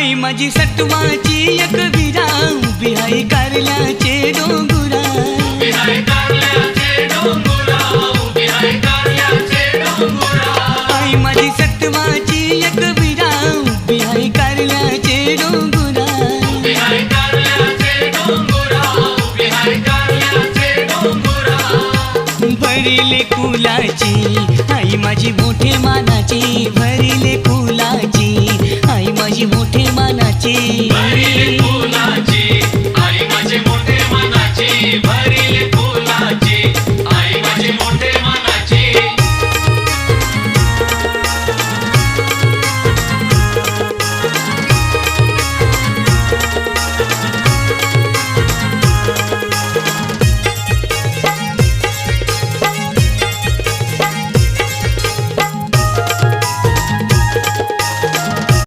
आई माझी सटवाची एक विरा उभी आहे कारल्याचे डोंगुरा आई माझी सटवाची एक विरा उभी आहे कारल्याचे डोंगुरा भरिले कुलाची आई माझी मोठे मानाची भरिले कुलाची आई माझी मोठे मानाची